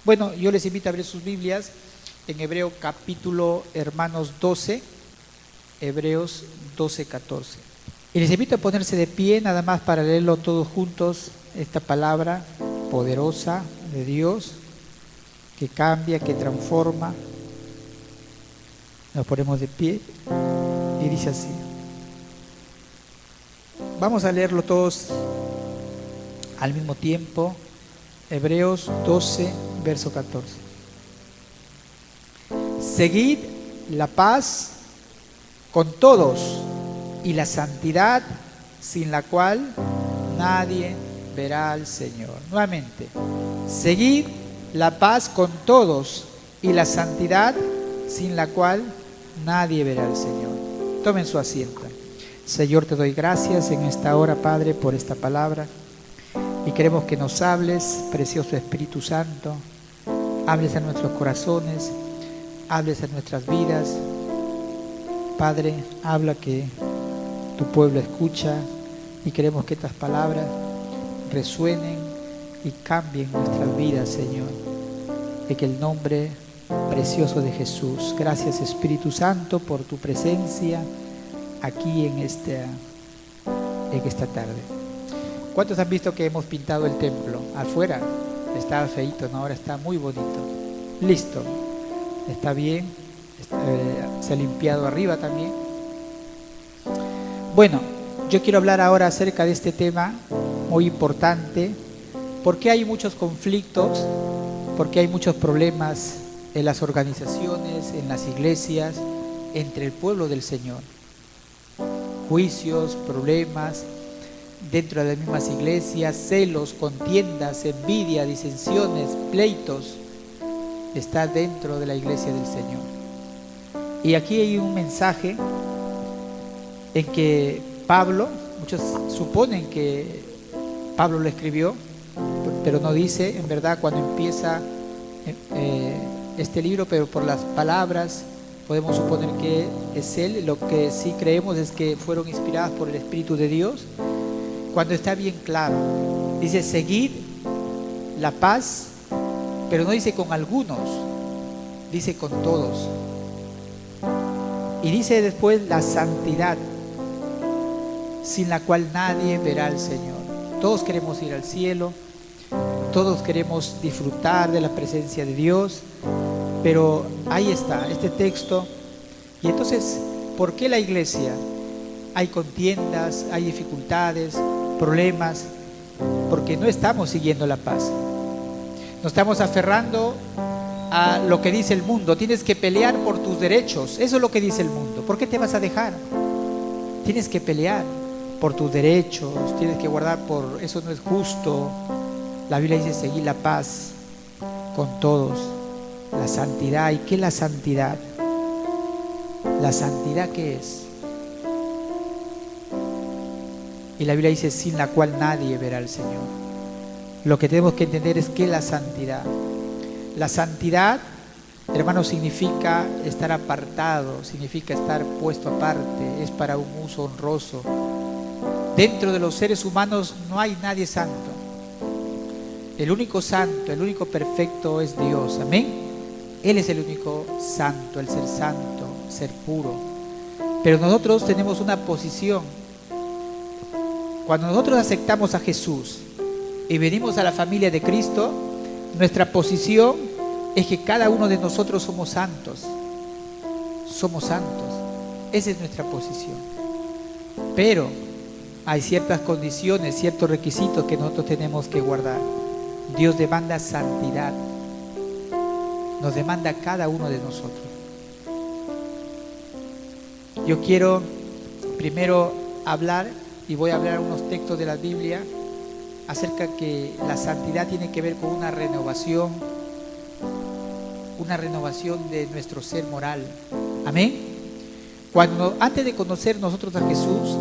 Bueno, yo les invito a abrir sus Biblias en Hebreo capítulo, hermanos, 12, Hebreos 12, 14. Y les invito a ponerse de pie nada más para leerlo todos juntos, esta palabra poderosa de Dios que cambia, que transforma. Nos ponemos de pie y dice así. Vamos a leerlo todos al mismo tiempo. Hebreos 12, verso 14. Seguid la paz con todos y la santidad, sin la cual nadie verá al Señor. Nuevamente, seguid la paz con todos y la santidad, sin la cual nadie verá al Señor. Tomen su asiento. Señor, te doy gracias en esta hora, Padre, por esta palabra. Y queremos que nos hables, precioso Espíritu Santo, hables a nuestros corazones, hables a nuestras vidas. Padre, habla que tu pueblo escucha y queremos que estas palabras resuenen y cambien nuestras vidas, Señor. En el nombre precioso de Jesús. Gracias, Espíritu Santo, por tu presencia aquí en esta tarde. ¿Cuántos han visto que hemos pintado el templo? Afuera estaba feíto, ¿no? Ahora está muy bonito. Listo. Está bien. Se ha limpiado arriba también. Bueno, yo quiero hablar ahora acerca de este tema muy importante. Porque hay muchos conflictos, porque hay muchos problemas en las organizaciones, en las iglesias, entre el pueblo del Señor. Juicios, problemas dentro de las mismas iglesias, celos, contiendas, envidia, disensiones, pleitos, está dentro de la iglesia del Señor. Y aquí hay un mensaje en que Pablo, muchos suponen que Pablo lo escribió, pero no dice en verdad cuando empieza este libro, pero por las palabras podemos suponer que es él. Lo que sí creemos es que fueron inspiradas por el Espíritu de Dios. Cuando está bien claro, dice seguid la paz, pero no dice con algunos, dice con todos. Y dice después la santidad, sin la cual nadie verá al Señor. Todos queremos ir al cielo, todos queremos disfrutar de la presencia de Dios, pero ahí está este texto. Y entonces, ¿por qué la iglesia? Hay contiendas, hay dificultades, problemas, porque no estamos siguiendo la paz. Nos estamos aferrando a lo que dice el mundo. Tienes que pelear por tus derechos. Eso es lo que dice el mundo. ¿Por qué te vas a dejar? Tienes que pelear por tus derechos, tienes que guardar por... Eso no es justo. La Biblia dice seguir la paz con todos, la santidad. ¿Y qué es la santidad? ¿La santidad qué es? Y la Biblia dice sin la cual nadie verá al Señor. Lo que tenemos que entender es que la santidad, hermano, significa estar apartado, significa estar puesto aparte, es para un uso honroso. Dentro de los seres humanos no hay nadie santo. El único santo, el único perfecto es Dios, amén. Él es el único santo, el ser santo, ser puro. Pero nosotros tenemos una posición. Cuando nosotros aceptamos a Jesús y venimos a la familia de Cristo, nuestra posición es que cada uno de nosotros somos santos. Somos santos. Esa es nuestra posición. Pero hay ciertas condiciones, ciertos requisitos que nosotros tenemos que guardar. Dios demanda santidad. Nos demanda a cada uno de nosotros. Yo quiero primero hablar, y voy a hablar unos textos de la Biblia acerca que la santidad tiene que ver con una renovación de nuestro ser moral. Amén. Antes de conocer nosotros a Jesús,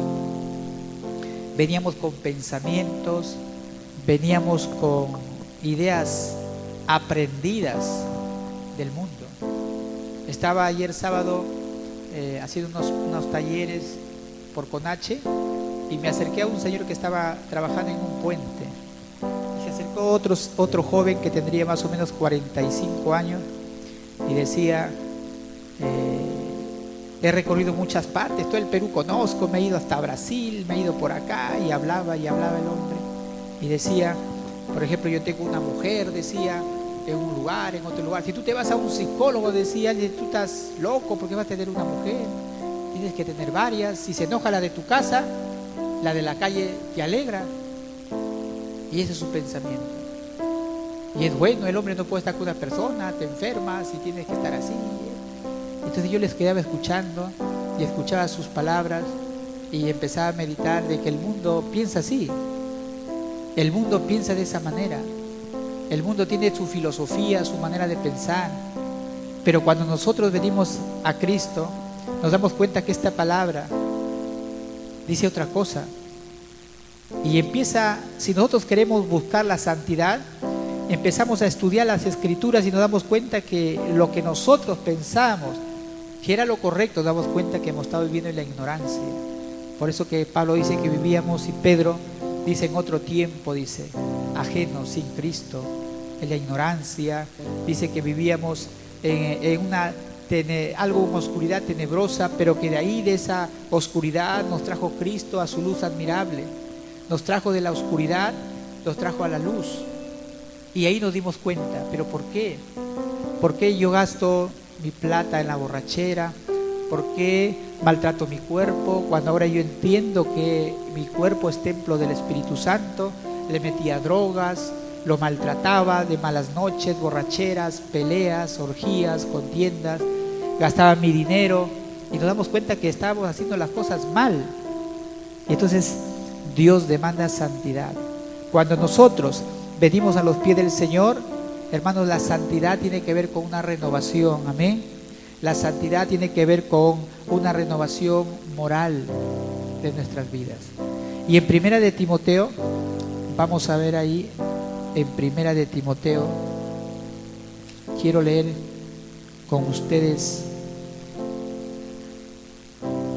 veníamos con pensamientos, veníamos con ideas aprendidas del mundo. Estaba ayer sábado haciendo unos talleres por Conache y me acerqué a un señor que estaba trabajando en un puente. Y se acercó otro joven que tendría más o menos 45 años y decía, he recorrido muchas partes, todo el Perú conozco, me he ido hasta Brasil, me he ido por acá, y hablaba el hombre. Y decía, por ejemplo, yo tengo una mujer, decía, en un lugar, en otro lugar. Si tú te vas a un psicólogo, decía, tú estás loco porque vas a tener una mujer, tienes que tener varias. Si se enoja la de tu casa, la de la calle te alegra. Y ese es su pensamiento. Y es bueno, el hombre no puede estar con una persona, te enfermas y tienes que estar así. Entonces yo les quedaba escuchando y escuchaba sus palabras y empezaba a meditar de que el mundo piensa así. El mundo piensa de esa manera. El mundo tiene su filosofía, su manera de pensar. Pero cuando nosotros venimos a Cristo, nos damos cuenta que esta palabra dice otra cosa. Y empieza, si nosotros queremos buscar la santidad, empezamos a estudiar las Escrituras y nos damos cuenta que lo que nosotros pensamos que era lo correcto, nos damos cuenta que hemos estado viviendo en la ignorancia. Por eso que Pablo dice que vivíamos, y Pedro dice en otro tiempo, dice, ajenos, sin Cristo, en la ignorancia. Dice que vivíamos en una oscuridad tenebrosa, pero que de ahí, de esa oscuridad, nos trajo Cristo a su luz admirable. Nos trajo de la oscuridad, nos trajo a la luz. Y ahí nos dimos cuenta, ¿pero por qué? ¿Por qué yo gasto mi plata en la borrachera? ¿Por qué maltrato mi cuerpo cuando ahora yo entiendo que mi cuerpo es templo del Espíritu Santo? Le metía drogas, lo maltrataba de malas noches, borracheras, peleas, orgías, contiendas, gastaba mi dinero y nos damos cuenta que estábamos haciendo las cosas mal. Y entonces Dios demanda santidad. Cuando nosotros venimos a los pies del Señor, hermanos, la santidad tiene que ver con una renovación, amén. La santidad tiene que ver con una renovación moral de nuestras vidas. Y en Primera de Timoteo, vamos a ver ahí, en Primera de Timoteo, quiero leer con ustedes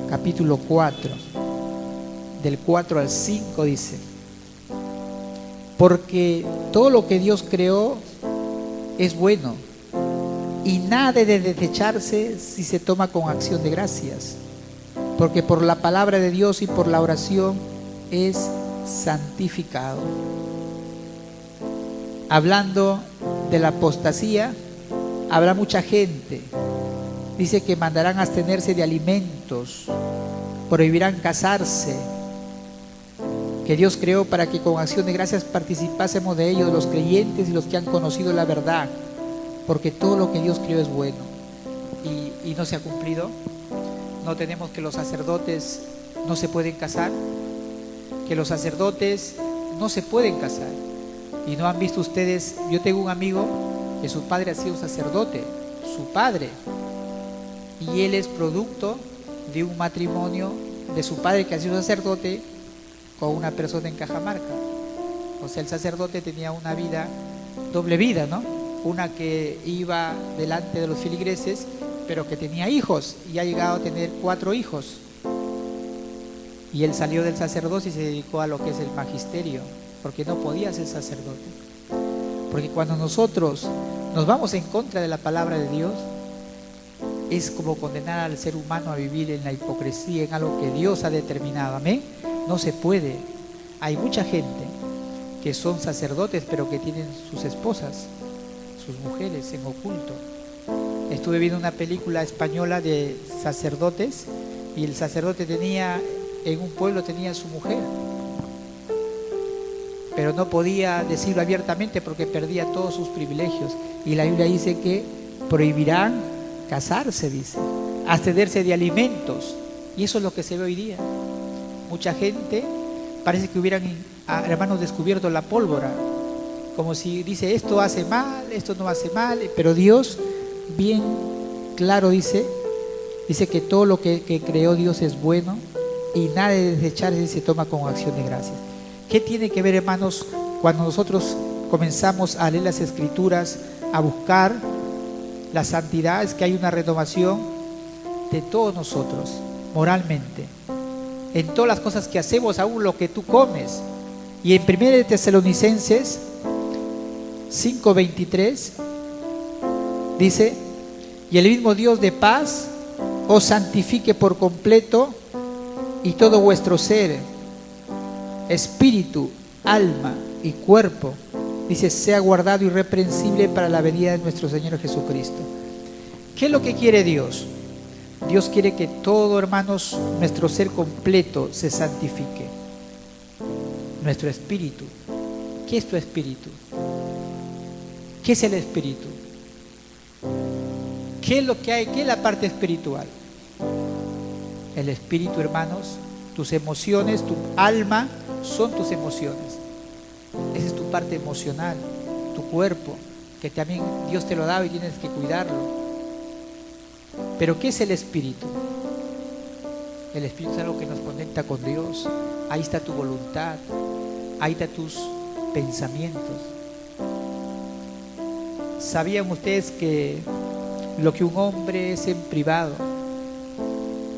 capítulo 4, del 4 al 5 dice: porque todo lo que Dios creó es bueno, y nada de desecharse si se toma con acción de gracias, porque por la palabra de Dios y por la oración es santificado. Hablando de la apostasía, habrá mucha gente, dice, que mandarán abstenerse de alimentos, prohibirán casarse, que Dios creó para que con acción de gracias participásemos de ellos, los creyentes y los que han conocido la verdad, porque todo lo que Dios creó es bueno. Y no se ha cumplido. No tenemos que los sacerdotes no se pueden casar, que los sacerdotes no se pueden casar. Y no han visto ustedes, yo tengo un amigo que su padre ha sido sacerdote, su padre, y él es producto de un matrimonio de su padre que ha sido sacerdote con una persona en Cajamarca. O sea, el sacerdote tenía una vida, doble vida, ¿no? Una que iba delante de los feligreses, pero que tenía hijos, y ha llegado a tener 4 hijos. Y él salió del sacerdocio y se dedicó a lo que es el magisterio, porque no podía ser sacerdote. Porque cuando nosotros nos vamos en contra de la palabra de Dios, es como condenar al ser humano a vivir en la hipocresía, en algo que Dios ha determinado. Amén. No se puede. Hay mucha gente que son sacerdotes, pero que tienen sus esposas, sus mujeres en oculto. Estuve viendo una película española de sacerdotes, y el sacerdote tenía, en un pueblo tenía su mujer, pero no podía decirlo abiertamente porque perdía todos sus privilegios. Y la Biblia dice que prohibirán casarse, dice, abstenerse de alimentos. Y eso es lo que se ve hoy día. Mucha gente parece que hubieran, hermanos, descubierto la pólvora, como si dice, esto hace mal, esto no hace mal, pero Dios bien claro dice que todo lo que creó Dios es bueno, y nada de desecharse se toma con acción de gracias. ¿Qué tiene que ver, hermanos, cuando nosotros comenzamos a leer las Escrituras, a buscar la santidad? Es que hay una renovación de todos nosotros, moralmente, en todas las cosas que hacemos, aún lo que tú comes. Y en 1 de Tesalonicenses, 5:23 dice: y el mismo Dios de paz os santifique por completo, y todo vuestro ser, espíritu, alma y cuerpo, dice, sea guardado irreprensible para la venida de nuestro Señor Jesucristo. ¿Qué es lo que quiere Dios? Dios quiere que todo, hermanos, nuestro ser completo se santifique. Nuestro espíritu. ¿Qué es tu espíritu? ¿Qué es el espíritu? ¿Qué es lo que hay? ¿Qué es la parte espiritual? El espíritu, hermanos, tus emociones, tu alma son tus emociones. Esa es tu parte emocional, tu cuerpo, que también Dios te lo da y tienes que cuidarlo. Pero ¿qué es el espíritu? El espíritu es algo que nos conecta con Dios. Ahí está tu voluntad, ahí están tus pensamientos. ¿Sabían ustedes que lo que un hombre es en privado,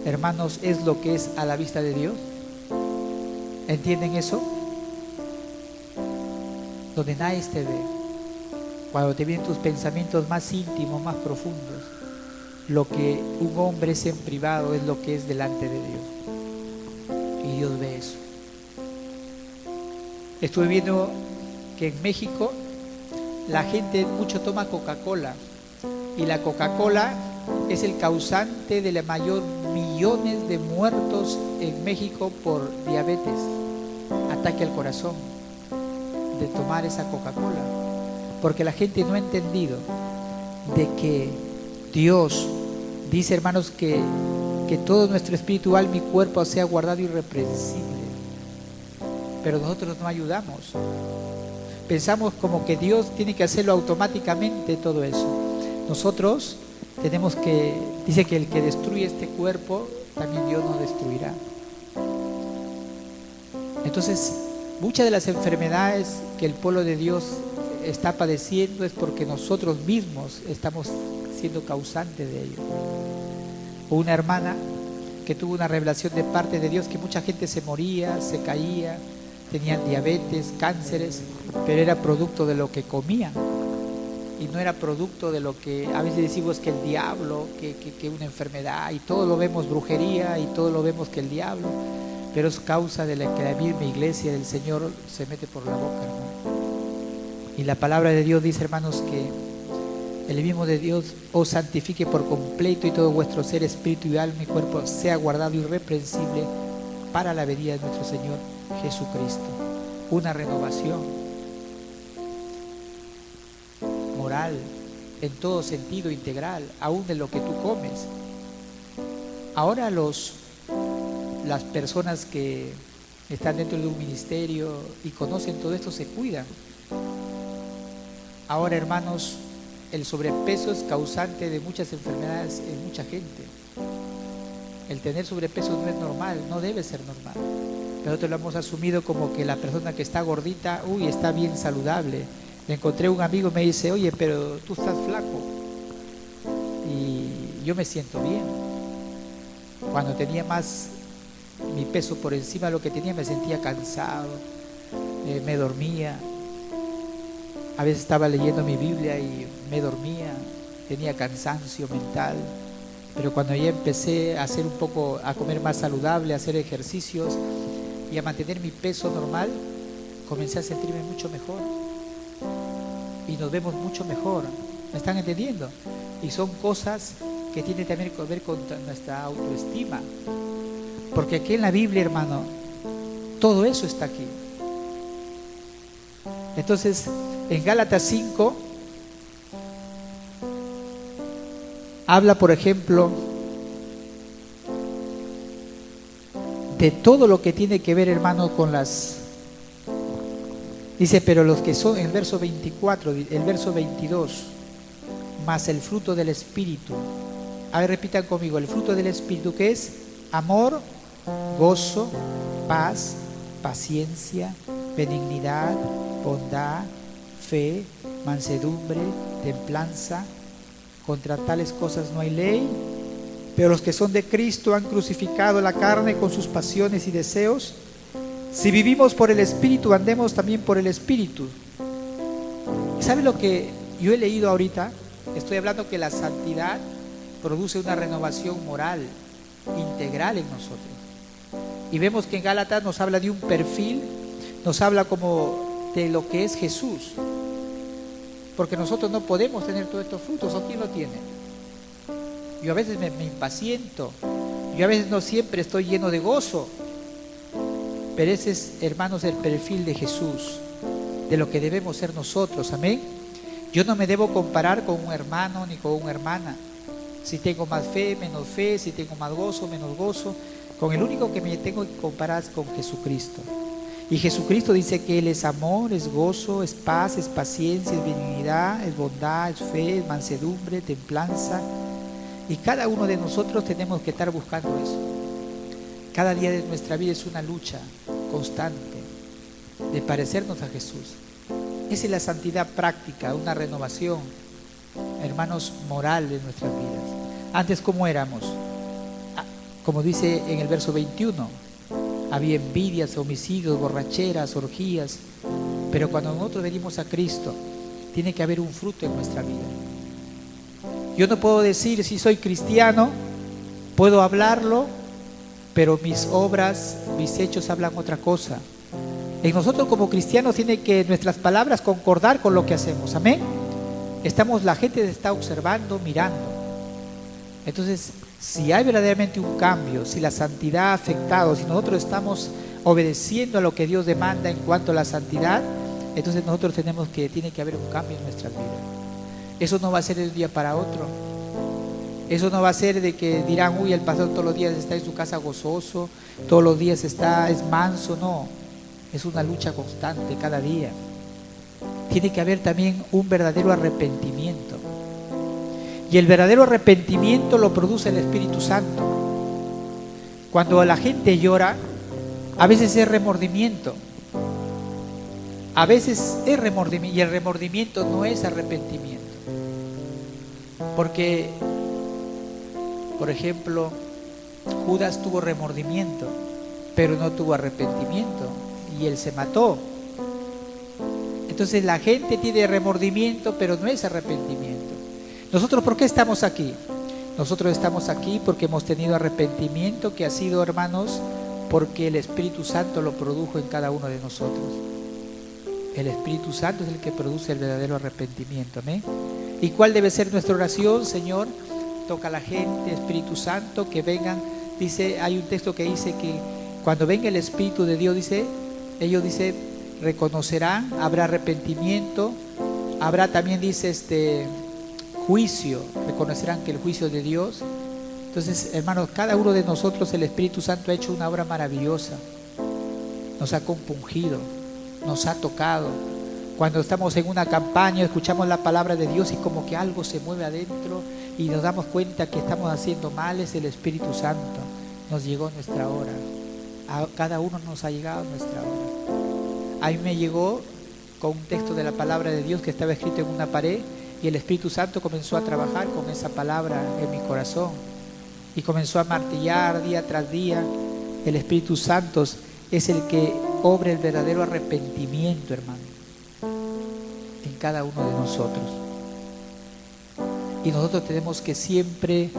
hermanos, es lo que es a la vista de Dios? ¿Entienden eso? Donde nadie te ve, cuando te vienen tus pensamientos más íntimos, más profundos, lo que un hombre es en privado es lo que es delante de Dios. Y Dios ve eso. Estuve viendo que en México la gente mucho toma Coca-Cola, y la Coca-Cola es el causante de la mayor millones de muertos en México por diabetes, ataque al corazón, de tomar esa Coca-Cola, porque la gente no ha entendido de que Dios dice, hermanos, que todo nuestro espíritu, alma y cuerpo sea guardado irreprensible. Pero nosotros no ayudamos. Pensamos como que Dios tiene que hacerlo automáticamente todo eso. Nosotros tenemos que, dice que el que destruye este cuerpo, también Dios nos destruirá. Entonces, muchas de las enfermedades que el pueblo de Dios está padeciendo es porque nosotros mismos estamos siendo causantes de ello. Una hermana que tuvo una revelación de parte de Dios que mucha gente se moría, se caía, tenían diabetes, cánceres, pero era producto de lo que comían y no era producto de lo que a veces decimos que el diablo, que una enfermedad, y todo lo vemos brujería y todo lo vemos que el diablo, pero es causa de la que la misma iglesia del Señor se mete por la boca, hermano. Y la palabra de Dios dice, hermanos, que el mismo de Dios os santifique por completo, y todo vuestro ser, espíritu y alma y cuerpo sea guardado irreprensible para la venida de nuestro Señor Jesucristo. Una renovación moral en todo sentido, integral, aún de lo que tú comes. Ahora las personas que están dentro de un ministerio y conocen todo esto se cuidan. Ahora, hermanos, el sobrepeso es causante de muchas enfermedades en mucha gente. El tener sobrepeso no es normal, no debe ser normal. Nosotros lo hemos asumido como que la persona que está gordita, está bien saludable. Le encontré un amigo y me dice, oye, pero tú estás flaco. Y yo me siento bien. Cuando tenía más mi peso por encima de lo que tenía, me sentía cansado, me dormía. A veces estaba leyendo mi Biblia y me dormía, tenía cansancio mental. Pero cuando ya empecé a hacer a comer más saludable, a hacer ejercicios y a mantener mi peso normal, comencé a sentirme mucho mejor. Y nos vemos mucho mejor. ¿Me están entendiendo? Y son cosas que tienen también que ver con nuestra autoestima. Porque aquí en la Biblia, hermano, todo eso está aquí. Entonces, en Gálatas 5 habla, por ejemplo, de todo lo que tiene que ver, hermano, con las... Dice, pero los que son, en el verso 24, el verso 22, más el fruto del Espíritu. A ver, repitan conmigo, el fruto del Espíritu, que es amor, gozo, paz, paciencia, benignidad, bondad, fe, mansedumbre, templanza. Contra tales cosas no hay ley. Pero los que son de Cristo han crucificado la carne con sus pasiones y deseos. Si vivimos por el Espíritu, andemos también por el Espíritu. ¿Sabe lo que yo he leído ahorita? Estoy hablando que la santidad produce una renovación moral integral en nosotros. Y vemos que en Gálatas nos habla de un perfil, nos habla como de lo que es Jesús. Porque nosotros no podemos tener todos estos frutos, ¿o quién lo tiene? Yo a veces me impaciento, yo a veces no siempre estoy lleno de gozo. Pero ese es, hermanos, el perfil de Jesús, de lo que debemos ser nosotros, amén. Yo no me debo comparar con un hermano ni con una hermana. Si tengo más fe, menos fe, si tengo más gozo, menos gozo. Con el único que me tengo que comparar es con Jesucristo. Y Jesucristo dice que Él es amor, es gozo, es paz, es paciencia, es benignidad, es bondad, es fe, es mansedumbre, templanza. Y cada uno de nosotros tenemos que estar buscando eso. Cada día de nuestra vida es una lucha constante de parecernos a Jesús. Esa es la santidad práctica, una renovación, hermanos, moral de nuestras vidas. Antes, ¿cómo éramos? Como dice en el verso 21, había envidias, homicidios, borracheras, orgías. Pero cuando nosotros venimos a Cristo, tiene que haber un fruto en nuestra vida. Yo no puedo decir si soy cristiano, puedo hablarlo, pero mis obras, mis hechos hablan otra cosa. En nosotros como cristianos tiene que nuestras palabras concordar con lo que hacemos, amén. La gente está observando, mirando. Entonces, si hay verdaderamente un cambio, si la santidad ha afectado, si nosotros estamos obedeciendo a lo que Dios demanda en cuanto a la santidad, entonces nosotros tiene que haber un cambio en nuestra vida. Eso no va a ser de un día para otro. Eso no va a ser de que dirán, uy, el pastor todos los días está en su casa gozoso, todos los días es manso. No, es una lucha constante cada día. Tiene que haber también un verdadero arrepentimiento. Y el verdadero arrepentimiento lo produce el Espíritu Santo. Cuando la gente llora, a veces es remordimiento. A veces es remordimiento, y el remordimiento no es arrepentimiento. Porque, por ejemplo, Judas tuvo remordimiento, pero no tuvo arrepentimiento, y él se mató. Entonces la gente tiene remordimiento, pero no es arrepentimiento. ¿Nosotros por qué estamos aquí? Nosotros estamos aquí porque hemos tenido arrepentimiento, que ha sido, hermanos, porque el Espíritu Santo lo produjo en cada uno de nosotros. El Espíritu Santo es el que produce el verdadero arrepentimiento, ¿no? ¿Y cuál debe ser nuestra oración? Señor, toca a la gente, Espíritu Santo, que vengan. Dice, hay un texto que dice que cuando venga el Espíritu de Dios, ellos reconocerán, habrá arrepentimiento, habrá también, juicio, reconocerán que el juicio de Dios. Entonces, hermanos, cada uno de nosotros, el Espíritu Santo ha hecho una obra maravillosa, nos ha compungido, nos ha tocado. Cuando estamos en una campaña, escuchamos la palabra de Dios y como que algo se mueve adentro y nos damos cuenta que estamos haciendo mal, es el Espíritu Santo. Nos llegó nuestra hora. A cada uno nos ha llegado nuestra hora. A mí me llegó con un texto de la palabra de Dios que estaba escrito en una pared, y el Espíritu Santo comenzó a trabajar con esa palabra en mi corazón y comenzó a martillar día tras día. El Espíritu Santo es el que obra el verdadero arrepentimiento, hermano, en cada uno de nosotros. Y nosotros tenemos que siempre,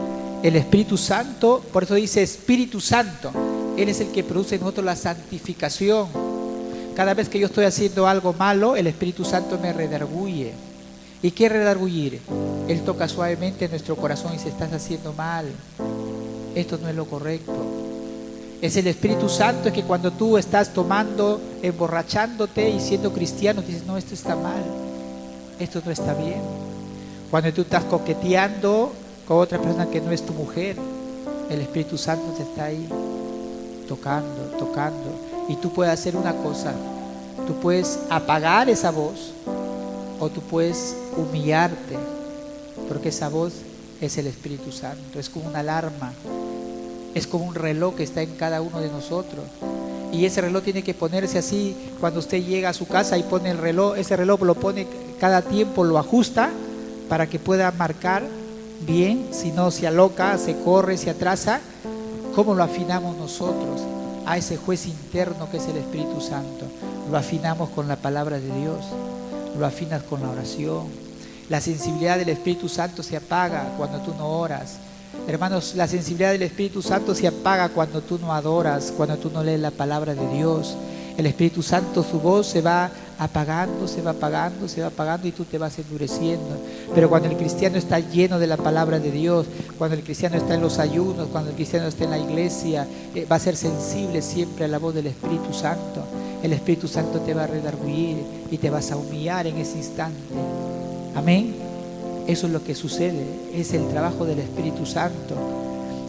el Espíritu Santo, por eso dice Espíritu Santo, Él es el que produce en nosotros la santificación. Cada vez que yo estoy haciendo algo malo, el Espíritu Santo me redarguye. ¿Y qué redargüir? Él toca suavemente en nuestro corazón y dice, estás haciendo mal, esto no es lo correcto. Es el Espíritu Santo, es que cuando tú estás tomando, emborrachándote y siendo cristiano, dices, no, esto está mal, esto no está bien. Cuando tú estás coqueteando con otra persona que no es tu mujer, el Espíritu Santo te está ahí tocando. Y tú puedes hacer una cosa, tú puedes apagar esa voz o tú puedes humillarte, porque esa voz es el Espíritu Santo, es como una alarma, es como un reloj que está en cada uno de nosotros. Y ese reloj tiene que ponerse así, cuando usted llega a su casa y pone el reloj, ese reloj lo pone cada tiempo, lo ajusta para que pueda marcar bien, si no se aloca, se corre, se atrasa. ¿Cómo lo afinamos nosotros a ese juez interno que es el Espíritu Santo? Lo afinamos con la palabra de Dios, lo afinas con la oración. La sensibilidad del Espíritu Santo se apaga cuando tú no oras. Hermanos, la sensibilidad del Espíritu Santo se apaga cuando tú no adoras, cuando tú no lees la palabra de Dios. El Espíritu Santo, su voz se va apagando, se va apagando, se va apagando y tú te vas endureciendo. Pero cuando el cristiano está lleno de la palabra de Dios, cuando el cristiano está en los ayunos, cuando el cristiano está en la iglesia, va a ser sensible siempre a la voz del Espíritu Santo. El Espíritu Santo te va a redarguir y te vas a humillar en ese instante. Amén. Eso es lo que sucede, es el trabajo del Espíritu Santo.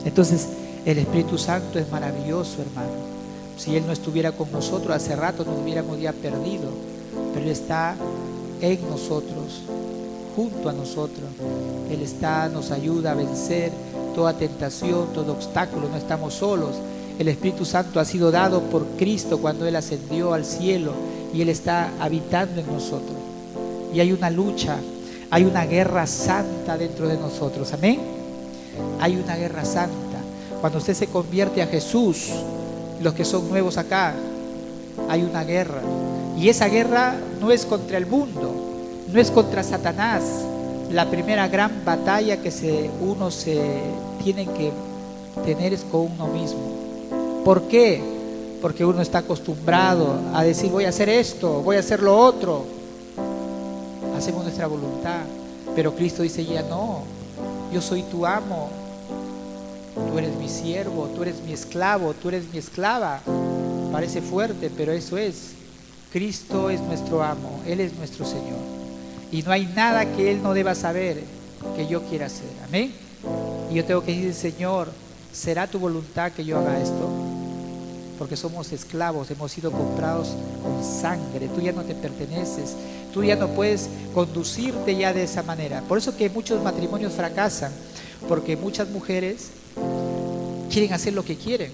Entonces, el Espíritu Santo es maravilloso, hermano. Si Él no estuviera con nosotros, hace rato nos hubiéramos ya perdido. Pero Él está en nosotros, junto a nosotros. Él está, nos ayuda a vencer toda tentación, todo obstáculo. No estamos solos. El Espíritu Santo ha sido dado por Cristo cuando Él ascendió al cielo y Él está habitando en nosotros. Y hay una lucha, hay una guerra santa dentro de nosotros. Amén. Hay una guerra santa. Cuando usted se convierte a Jesús, los que son nuevos acá, hay una guerra. Y esa guerra no es contra el mundo, no es contra Satanás. La primera gran batalla que uno se tiene que tener es con uno mismo. ¿Por qué? Porque uno está acostumbrado a decir voy a hacer esto, voy a hacer lo otro. Hacemos nuestra voluntad, pero Cristo dice ya no, yo soy tu amo, tú eres mi siervo, tú eres mi esclavo, tú eres mi esclava. Parece fuerte, pero eso es. Cristo es nuestro amo, Él es nuestro Señor. Y no hay nada que Él no deba saber que yo quiera hacer. Amén. Y yo tengo que decir, Señor, ¿será tu voluntad que yo haga esto? Porque somos esclavos, hemos sido comprados con sangre. Tú ya no te perteneces, tú ya no puedes conducirte ya de esa manera. Por eso que muchos matrimonios fracasan, porque muchas mujeres quieren hacer lo que quieren.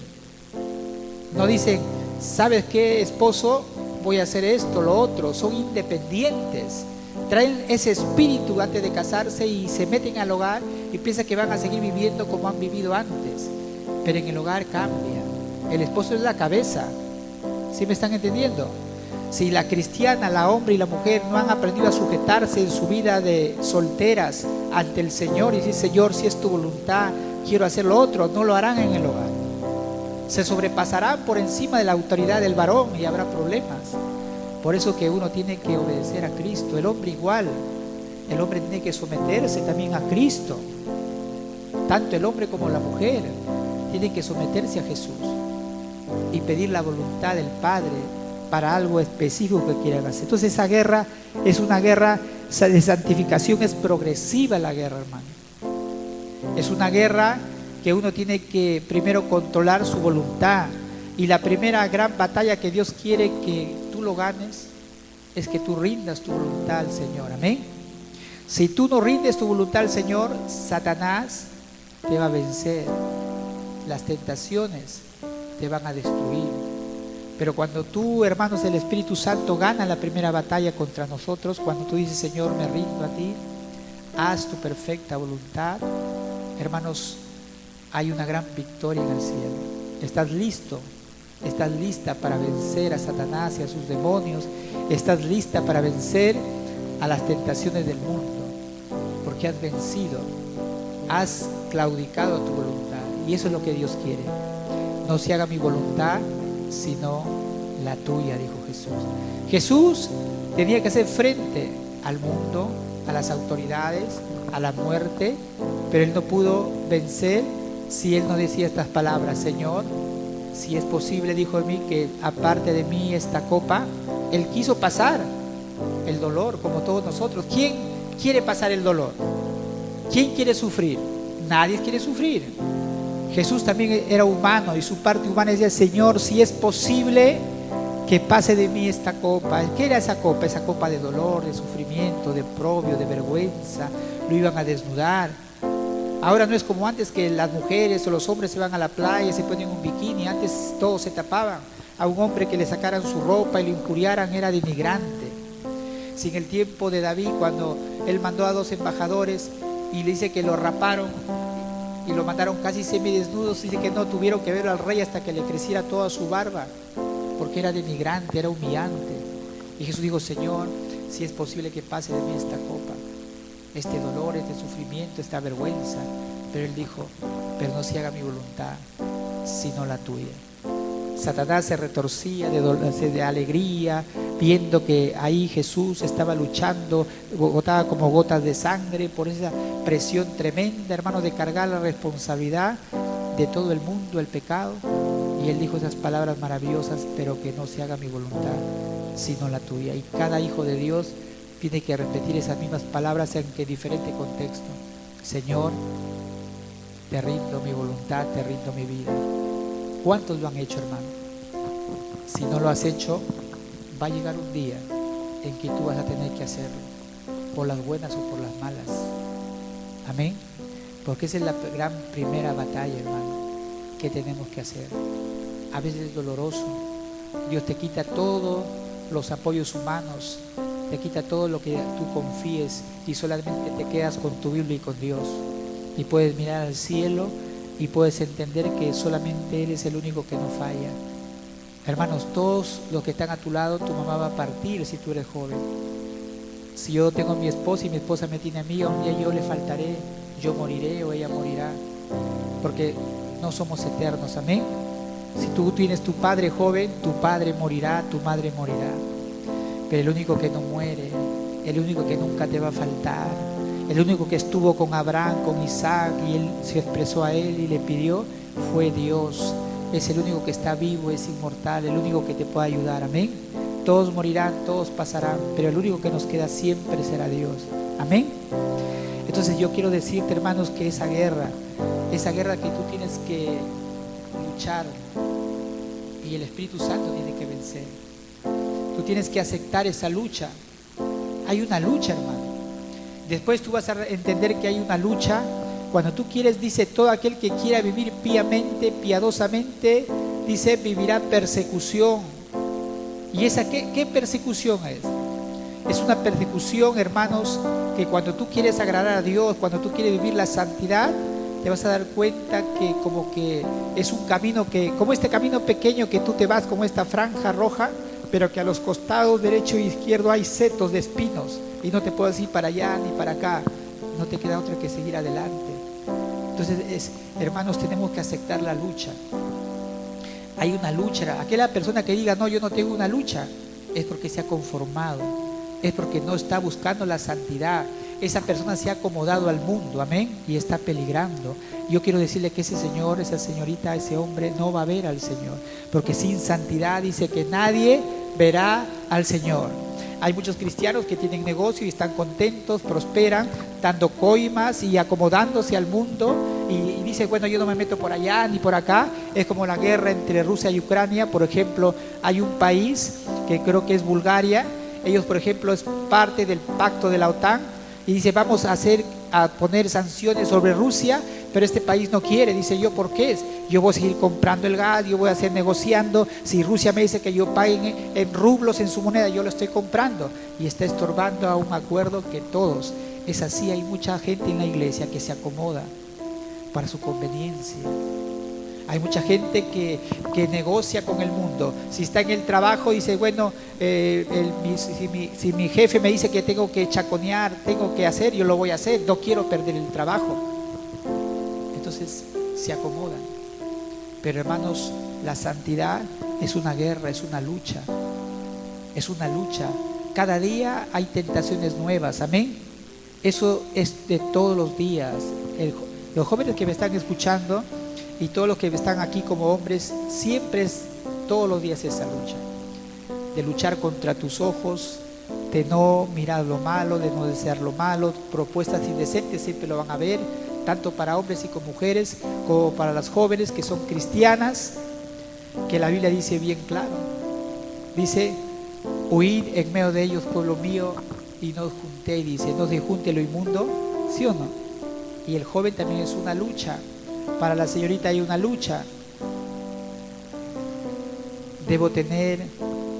No dicen, ¿sabes qué, esposo? Voy a hacer esto, lo otro. Son independientes. Traen ese espíritu antes de casarse y se meten al hogar y piensan que van a seguir viviendo como han vivido antes. Pero en el hogar cambia. El esposo es la cabeza. ¿Sí me están entendiendo? Si la cristiana, la hombre y la mujer no han aprendido a sujetarse en su vida de solteras ante el Señor y decir, Señor, si es tu voluntad, quiero hacer lo otro, no lo harán en el hogar. Se sobrepasarán por encima de la autoridad del varón y habrá problemas. Por eso que uno tiene que obedecer a Cristo. El hombre igual. El hombre tiene que someterse también a Cristo. Tanto el hombre como la mujer tienen que someterse a Jesús y pedir la voluntad del Padre para algo específico que quieran hacer. Entonces esa guerra es una guerra de santificación, es progresiva la guerra, hermano. Es una guerra que uno tiene que primero controlar su voluntad. Y la primera gran batalla que Dios quiere que tú lo ganes es que tú rindas tu voluntad al Señor. Amén. Si tú no rindes tu voluntad al Señor, Satanás te va a vencer. Las tentaciones te van a destruir. Pero cuando tú, hermanos, el Espíritu Santo gana la primera batalla contra nosotros, cuando tú dices, Señor, me rindo a ti, haz tu perfecta voluntad, hermanos, hay una gran victoria en el cielo. ¿Estás listo? ¿Estás lista para vencer a Satanás y a sus demonios? ¿Estás lista para vencer a las tentaciones del mundo? Porque has vencido, has claudicado a tu voluntad. Y eso es lo que Dios quiere. No se haga mi voluntad, sino la tuya, dijo Jesús. Jesús tenía que hacer frente al mundo, a las autoridades, a la muerte, pero Él no pudo vencer si Él no decía estas palabras. Señor, si es posible, dijo de mí, que aparte de mí esta copa. Él quiso pasar el dolor como todos nosotros. ¿Quién quiere pasar el dolor? ¿Quién quiere sufrir? Nadie quiere sufrir. Jesús también era humano y su parte humana decía, Señor, si es posible que pase de mí esta copa. ¿Qué era esa copa? Esa copa de dolor, de sufrimiento, de oprobio, de vergüenza. Lo iban a desnudar. Ahora no es como antes, que las mujeres o los hombres se van a la playa y se ponen un bikini. Antes todos se tapaban. A un hombre que le sacaran su ropa y lo injuriaran era denigrante. Si en el tiempo de David, cuando él mandó a 2 embajadores y le dice que lo raparon y lo mandaron casi semidesnudos, dice que no tuvieron que ver al rey hasta que le creciera toda su barba, porque era denigrante, era humillante. Y Jesús dijo, Señor, si es posible que pase de mí esta copa, este dolor, este sufrimiento, esta vergüenza. Pero Él dijo, pero no se haga mi voluntad, sino la tuya. Satanás se retorcía de alegría, viendo que ahí Jesús estaba luchando, botaba como gotas de sangre por esa presión tremenda, hermano, de cargar la responsabilidad de todo el mundo, el pecado. Y Él dijo esas palabras maravillosas, pero que no se haga mi voluntad, sino la tuya. Y cada hijo de Dios tiene que repetir esas mismas palabras en que diferente contexto. Señor, te rindo mi voluntad, te rindo mi vida. ¿Cuántos lo han hecho, hermano? Si no lo has hecho, va a llegar un día en que tú vas a tener que hacerlo, por las buenas o por las malas. Amén. Porque esa es la gran primera batalla, hermano, que tenemos que hacer. A veces es doloroso. Dios te quita todos los apoyos humanos, te quita todo lo que tú confíes y solamente te quedas con tu Biblia y con Dios. Y puedes mirar al cielo y puedes entender que solamente Él es el único que no falla. Hermanos, todos los que están a tu lado, tu mamá va a partir si tú eres joven. Si yo tengo a mi esposa y mi esposa me tiene a mí, un día yo le faltaré, yo moriré o ella morirá, porque no somos eternos, amén. Si tú tienes tu padre joven, tu padre morirá, tu madre morirá, pero el único que no muere, el único que nunca te va a faltar, el único que estuvo con Abraham, con Isaac, y él se expresó a él y le pidió, fue Dios. Es el único que está vivo, es inmortal, el único que te puede ayudar, amén. Todos morirán, todos pasarán, pero el único que nos queda siempre será Dios, amén. Entonces yo quiero decirte, hermanos, que esa guerra que tú tienes que luchar, y el Espíritu Santo tiene que vencer. Tú tienes que aceptar esa lucha. Hay una lucha, hermano. Después tú vas a entender que hay una lucha. Cuando tú quieres, dice, todo aquel que quiera vivir piamente, piadosamente, dice, vivirá persecución. ¿Y esa qué persecución es? Es una persecución, hermanos, que cuando tú quieres agradar a Dios, cuando tú quieres vivir la santidad, te vas a dar cuenta que como que es un camino como este camino pequeño que tú te vas, como esta franja roja, pero que a los costados derecho e izquierdo hay setos de espinos y no te puedes ir para allá ni para acá, no te queda otra que seguir adelante. Entonces, hermanos, tenemos que aceptar la lucha. Hay una lucha. Aquella persona que diga, no, yo no tengo una lucha, es porque se ha conformado, es porque no está buscando la santidad. Esa persona se ha acomodado al mundo, amén, y está peligrando. Yo quiero decirle que ese señor, esa señorita, ese hombre no va a ver al Señor, porque sin santidad dice que nadie verá al Señor. Hay muchos cristianos que tienen negocio y están contentos, prosperan, dando coimas y acomodándose al mundo, y dice, bueno, yo no me meto por allá ni por acá. Es como la guerra entre Rusia y Ucrania. Por ejemplo, hay un país que creo que es Bulgaria. Ellos, por ejemplo, es parte del pacto de la OTAN, y dice, vamos a poner sanciones sobre Rusia, pero este país no quiere. Dice, ¿yo por qué? Yo voy a seguir comprando el gas, yo voy a seguir negociando. Si Rusia me dice que yo pague en rublos, en su moneda, yo lo estoy comprando, y está estorbando a un acuerdo que todos. Es así. Hay mucha gente en la iglesia que se acomoda para su conveniencia. Hay mucha gente que negocia con el mundo. Si está en el trabajo, dice, bueno, si mi jefe me dice que tengo que chaconear, tengo que hacer, yo lo voy a hacer, no quiero perder el trabajo. Entonces se acomodan. Pero, hermanos, la santidad es una guerra, es una lucha. Es una lucha. Cada día hay tentaciones nuevas, amén. Eso es de todos los días. Los jóvenes que me están escuchando y todos los que están aquí como hombres, siempre es, todos los días, esa lucha, de luchar contra tus ojos, de no mirar lo malo, de no desear lo malo. Propuestas indecentes siempre lo van a ver, tanto para hombres y como mujeres, como para las jóvenes que son cristianas, que la Biblia dice bien claro, dice, huid en medio de ellos, pueblo mío, y no os juntéis, dice, no se junte lo inmundo, ¿sí o no? Y el joven también es una lucha. Para la señorita hay una lucha. Debo tener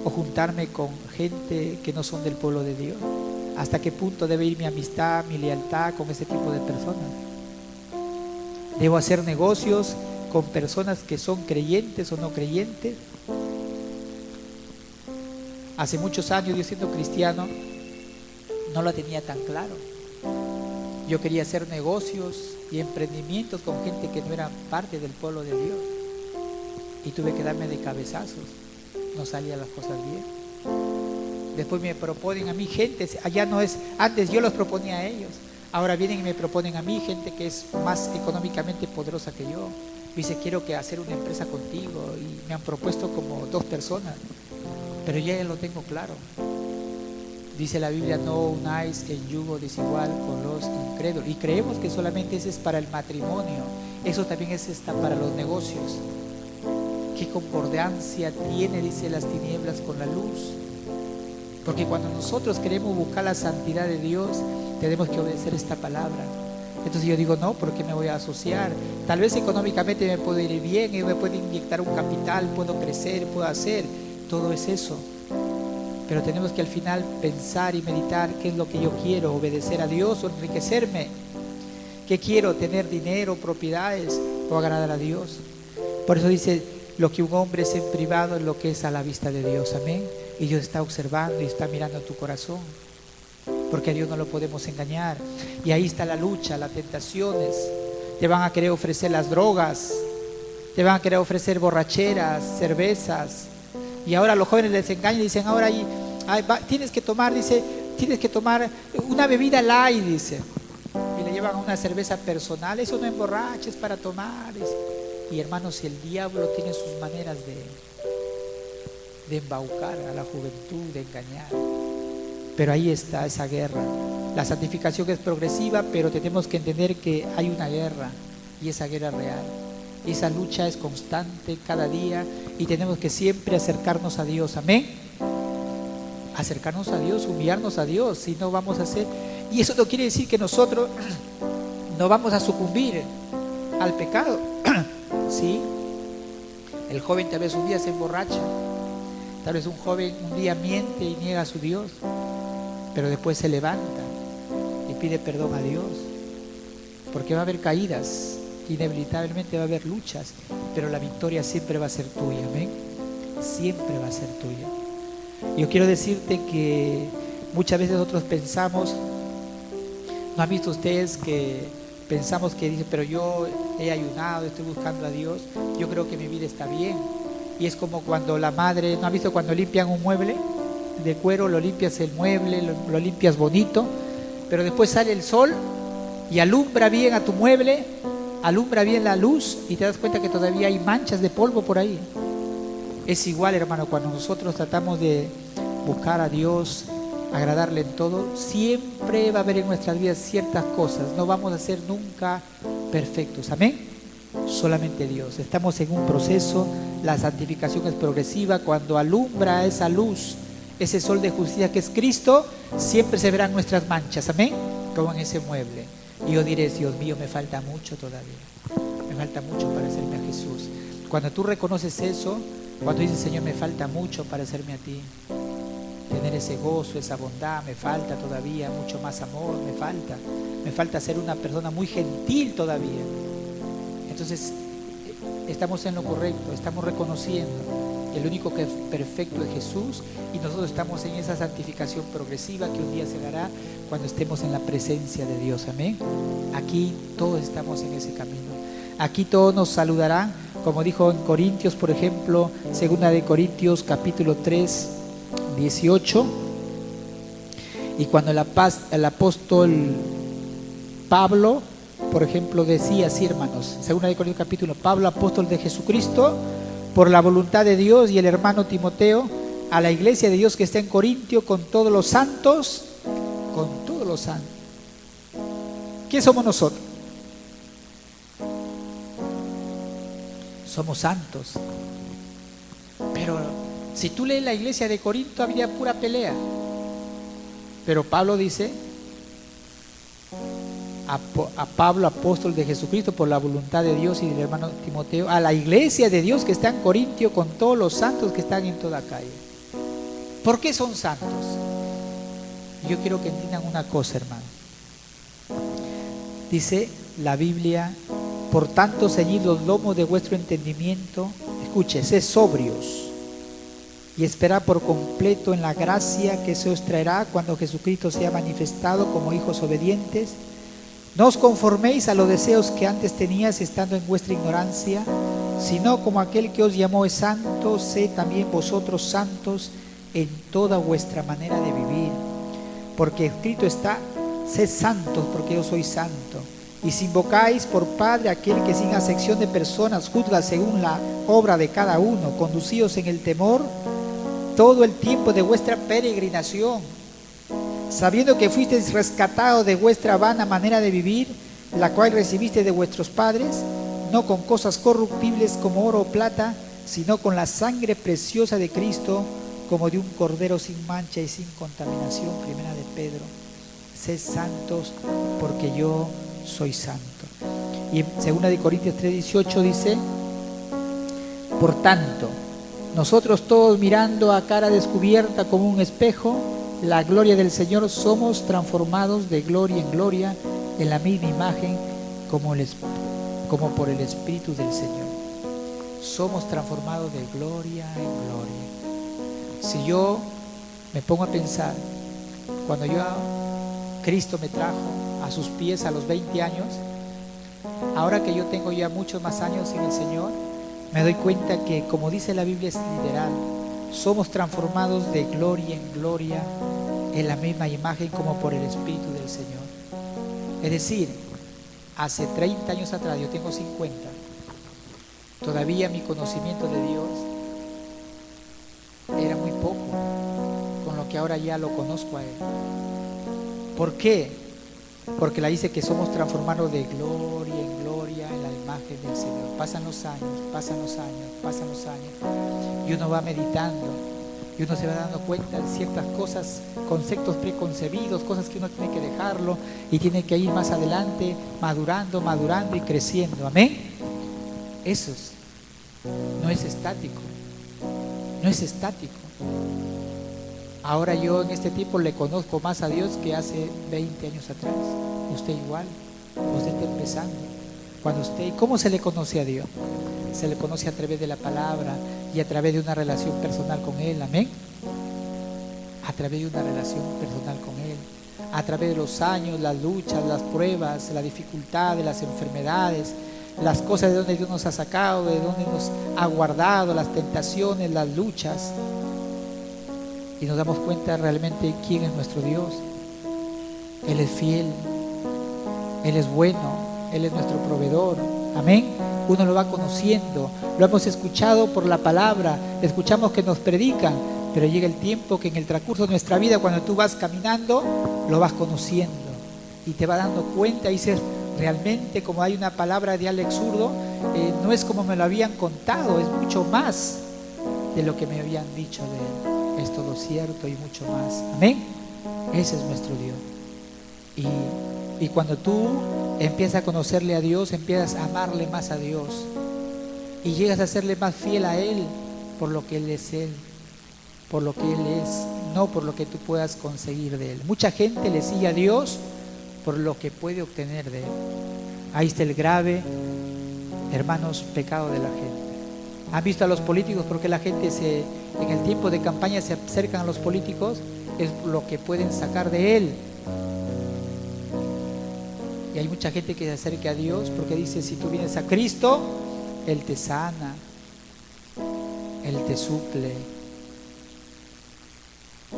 o juntarme con gente que no son del pueblo de Dios. ¿Hasta qué punto debe ir mi amistad, mi lealtad con ese tipo de personas? ¿Debo hacer negocios con personas que son creyentes o no creyentes? Hace muchos años, yo siendo cristiano, no lo tenía tan claro. Yo quería hacer negocios y emprendimientos con gente que no era parte del pueblo de Dios. Y tuve que darme de cabezazos. No salían las cosas bien. Después me proponen a mí gente, allá no es, antes yo los proponía a ellos. Ahora vienen y me proponen a mí gente que es más económicamente poderosa que yo. Me dice, quiero que hacer una empresa contigo. Y me han propuesto como 2 personas. Pero ya lo tengo claro. Dice la Biblia, no unáis el yugo desigual con los incrédulos. Y creemos que solamente ese es para el matrimonio. Eso también está para los negocios. ¿Qué concordancia tiene, dice, las tinieblas con la luz? Porque cuando nosotros queremos buscar la santidad de Dios, tenemos que obedecer esta palabra. Entonces yo digo, no, ¿por qué me voy a asociar? Tal vez económicamente me puedo ir bien, y me puedo inyectar un capital, puedo crecer, puedo hacer. Todo es eso. Pero tenemos que al final pensar y meditar qué es lo que yo quiero, obedecer a Dios o enriquecerme. ¿Qué quiero? ¿Tener dinero, propiedades o agradar a Dios? Por eso dice, lo que un hombre es en privado es lo que es a la vista de Dios. Amén. Y Dios está observando y está mirando tu corazón. Porque a Dios no lo podemos engañar. Y ahí está la lucha, las tentaciones. Te van a querer ofrecer las drogas. Te van a querer ofrecer borracheras, cervezas. Y ahora los jóvenes les engañan y dicen, ahora tienes que tomar, dice, tienes que tomar una bebida light, dice. Y le llevan una cerveza personal, eso no emborracha, es para tomar. Dice. Y hermanos, si el diablo tiene sus maneras de embaucar a la juventud, de engañar. Pero ahí está esa guerra. La santificación es progresiva, pero tenemos que entender que hay una guerra, y esa guerra es real. Y esa lucha es constante cada día y tenemos que siempre acercarnos a Dios. Amén. Acercarnos a Dios, humillarnos a Dios. Si no vamos a hacer... Y eso no quiere decir que nosotros no vamos a sucumbir al pecado. ¿Sí? El joven tal vez un día se emborracha. Tal vez un joven un día miente y niega a su Dios. Pero después se levanta y pide perdón a Dios. Porque va a haber caídas. Inevitablemente va a haber luchas, pero la victoria siempre va a ser tuya. Amén. Siempre va a ser tuya. Yo quiero decirte que muchas veces nosotros pensamos, ¿no han visto ustedes que pensamos que dicen, pero yo he ayunado, estoy buscando a Dios, yo creo que mi vida está bien? Y es como cuando la madre, ¿no han visto cuando limpian un mueble de cuero? Lo limpias el mueble, lo limpias bonito, pero después sale el sol y alumbra bien a tu mueble, alumbra bien la luz y te das cuenta que todavía hay manchas de polvo por ahí. Es igual, hermano, cuando nosotros tratamos de buscar a Dios, agradarle en todo, siempre va a haber en nuestras vidas ciertas cosas. No vamos a ser nunca perfectos. Amén. Solamente Dios. Estamos en un proceso, la santificación es progresiva. Cuando alumbra esa luz, ese sol de justicia que es Cristo, siempre se verán nuestras manchas. Amén. Como en ese mueble. Y yo diré, Dios mío, me falta mucho todavía. Me falta mucho para parecerme a Jesús. Cuando tú reconoces eso, cuando dices, Señor, me falta mucho para parecerme a ti, tener ese gozo, esa bondad, me falta todavía mucho más amor, me falta ser una persona muy gentil todavía. Entonces, estamos en lo correcto, estamos reconociendo que el único que es perfecto es Jesús y nosotros estamos en esa santificación progresiva que un día se dará cuando estemos en la presencia de Dios. Amén. Aquí todos estamos en ese camino. Aquí todos nos saludarán, como dijo en Corintios, por ejemplo, 2 de Corintios capítulo 3, 18. Y cuando el apóstol Pablo, por ejemplo, decía así, hermanos, 2 de Corintios capítulo, Pablo, apóstol de Jesucristo, por la voluntad de Dios, y el hermano Timoteo, a la iglesia de Dios que está en Corintio, con todos los santos, con todos los santos. ¿Qué somos nosotros? Somos santos. Pero si tú lees la iglesia de Corinto, había pura pelea. Pero Pablo dice, a Pablo, apóstol de Jesucristo, por la voluntad de Dios, y del hermano Timoteo, a la iglesia de Dios que está en Corintio, con todos los santos que están en toda calle. ¿Por qué son santos? Yo quiero que entiendan una cosa, hermano. Dice la Biblia, por tanto ceñid los lomos de vuestro entendimiento, escuche, sed sobrios y esperar por completo en la gracia que se os traerá cuando Jesucristo sea manifestado como hijos obedientes. No os conforméis a los deseos que antes teníais estando en vuestra ignorancia, sino como aquel que os llamó es santo, sed también vosotros santos en toda vuestra manera de vivir. Porque escrito está: sed santos porque yo soy santo. Y si invocáis por Padre aquel que sin acepción de personas juzga según la obra de cada uno, conducíos en el temor todo el tiempo de vuestra peregrinación, sabiendo que fuisteis rescatados de vuestra vana manera de vivir, la cual recibisteis de vuestros padres, no con cosas corruptibles como oro o plata, sino con la sangre preciosa de Cristo, como de un cordero sin mancha y sin contaminación. Primera de Pedro: sed santos porque yo soy santo. Y en 2 Corintios 3:18 dice: por tanto, nosotros todos, mirando a cara descubierta como un espejo la gloria del Señor, somos transformados de gloria en gloria en la misma imagen como por el Espíritu del Señor. Somos transformados de gloria en gloria. Si yo me pongo a pensar, cuando Cristo me trajo a sus pies a los 20 años, ahora que yo tengo ya muchos más años en el Señor, me doy cuenta que, como dice la Biblia, es literal. Somos transformados de gloria en gloria en la misma imagen como por el Espíritu del Señor. Es decir, hace 30 años atrás, yo tengo 50, todavía mi conocimiento de Dios era muy poco, con lo que ahora ya lo conozco a Él. ¿Por qué? Porque la dice que somos transformados de gloria en gloria en la imagen del Señor. Pasan los años, pasan los años, pasan los años, y uno va meditando, y uno se va dando cuenta de ciertas cosas, conceptos preconcebidos, cosas que uno tiene que dejarlo y tiene que ir más adelante, madurando, madurando y creciendo. Amén. Eso no es estático, no es estático. Ahora yo en este tiempo le conozco más a Dios que hace 20 años atrás. Usted igual, usted está empezando. ¿Cómo se le conoce a Dios? Se le conoce a través de la palabra y a través de una relación personal con Él. Amén. A través de una relación personal con Él, a través de los años, las luchas, las pruebas, la dificultad, las enfermedades, las cosas de donde Dios nos ha sacado, de donde nos ha guardado, las tentaciones, las luchas, y nos damos cuenta realmente quién es nuestro Dios. Él es fiel, Él es bueno, Él es nuestro proveedor. Amén. Uno lo va conociendo, lo hemos escuchado por la palabra, escuchamos que nos predican, pero llega el tiempo que en el transcurso de nuestra vida, cuando tú vas caminando, lo vas conociendo y te vas dando cuenta y dices, realmente, como hay una palabra de Alex Zurdo, no es como me lo habían contado, es mucho más de lo que me habían dicho de Él. Es todo cierto y mucho más. Amén. Ese es nuestro Dios. Y cuando tú empiezas a conocerle a Dios, empiezas a amarle más a Dios y llegas a serle más fiel a Él por lo que Él es Él, por lo que Él es, no por lo que tú puedas conseguir de Él. Mucha gente le sigue a Dios por lo que puede obtener de Él. Ahí está el grave, hermanos, pecado de la gente. ¿Han visto a los políticos? Porque la gente en el tiempo de campaña se acercan a los políticos, es lo que pueden sacar de Él. Y hay mucha gente que se acerca a Dios porque dice, si tú vienes a Cristo, Él te sana, Él te suple,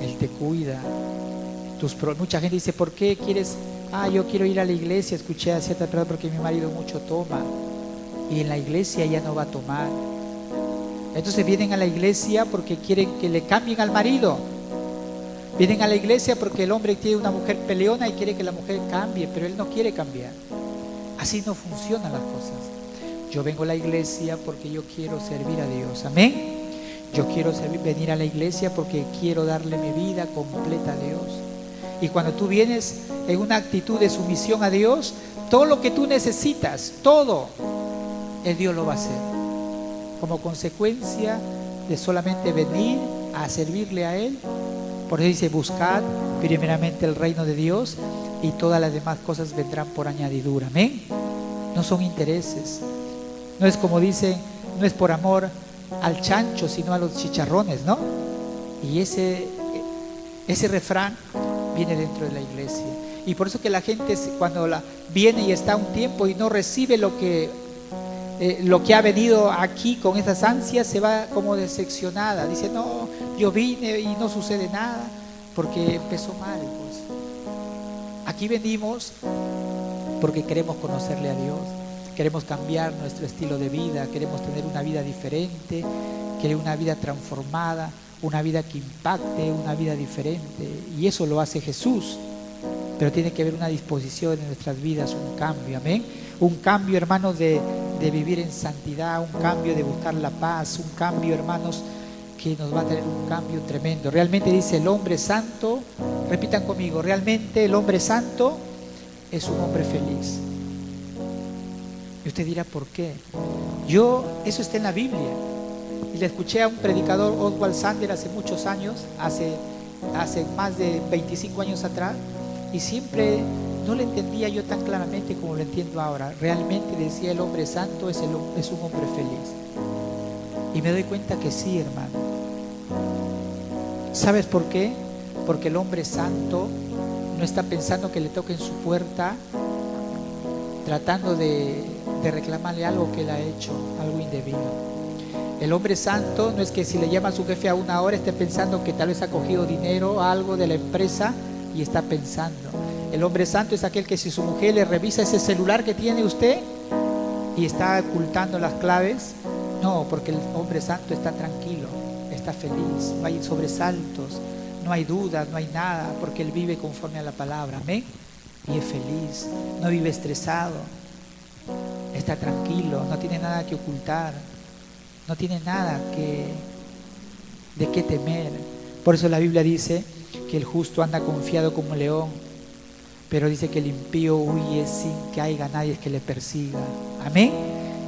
Él te cuida. Mucha gente dice, ¿por qué quieres? Yo quiero ir a la iglesia, escuché a cierta persona porque mi marido mucho toma y en la iglesia ya no va a tomar. Entonces vienen a la iglesia porque quieren que le cambien al marido. Vienen a la iglesia porque el hombre tiene una mujer peleona y quiere que la mujer cambie, pero él no quiere cambiar. Así no funcionan las cosas. Yo vengo a la iglesia porque yo quiero servir a Dios. Amén. Yo quiero venir a la iglesia porque quiero darle mi vida completa a Dios. Y cuando tú vienes en una actitud de sumisión a Dios, todo lo que tú necesitas, todo, el Dios lo va a hacer. Como consecuencia de solamente venir a servirle a Él. Por eso dice, buscad primeramente el reino de Dios y todas las demás cosas vendrán por añadidura. Amén. No son intereses. No es como dicen, no es por amor al chancho, sino a los chicharrones, ¿no? Y ese refrán viene dentro de la iglesia. Y por eso que la gente cuando viene y está un tiempo y no recibe lo que ha venido aquí con esas ansias, se va como decepcionada. Dice, no, yo vine y no sucede nada, porque empezó mal. Pues aquí venimos porque queremos conocerle a Dios, queremos cambiar nuestro estilo de vida, queremos tener una vida diferente, queremos una vida transformada, una vida que impacte, una vida diferente. Y eso lo hace Jesús. Pero tiene que haber una disposición en nuestras vidas, un cambio, amén. Un cambio, hermanos, de vivir en santidad, un cambio de buscar la paz, un cambio, hermanos, que nos va a traer un cambio tremendo. Realmente dice el hombre santo, repitan conmigo, realmente el hombre santo es un hombre feliz. Y usted dirá, ¿por qué? Eso está en la Biblia. Y le escuché a un predicador, Oswald Sander, hace muchos años, hace más de 25 años atrás, y siempre no lo entendía yo tan claramente como lo entiendo ahora. Realmente decía, el hombre santo es un hombre feliz. Y me doy cuenta que sí, hermano. ¿Sabes por qué? Porque el hombre santo no está pensando que le toquen su puerta, tratando de reclamarle algo que él ha hecho, algo indebido. El hombre santo no es que si le llama a su jefe a una hora esté pensando que tal vez ha cogido dinero o algo de la empresa y está pensando. El hombre santo es aquel que si su mujer le revisa ese celular que tiene usted y está ocultando las claves, no, porque el hombre santo está tranquilo, está feliz, no hay sobresaltos, no hay dudas, no hay nada, porque él vive conforme a la palabra, amén, y es feliz, no vive estresado, está tranquilo, no tiene nada que ocultar, no tiene nada de qué temer. Por eso la Biblia dice que el justo anda confiado como un león, pero dice que el impío huye sin que haya nadie que le persiga. Amén.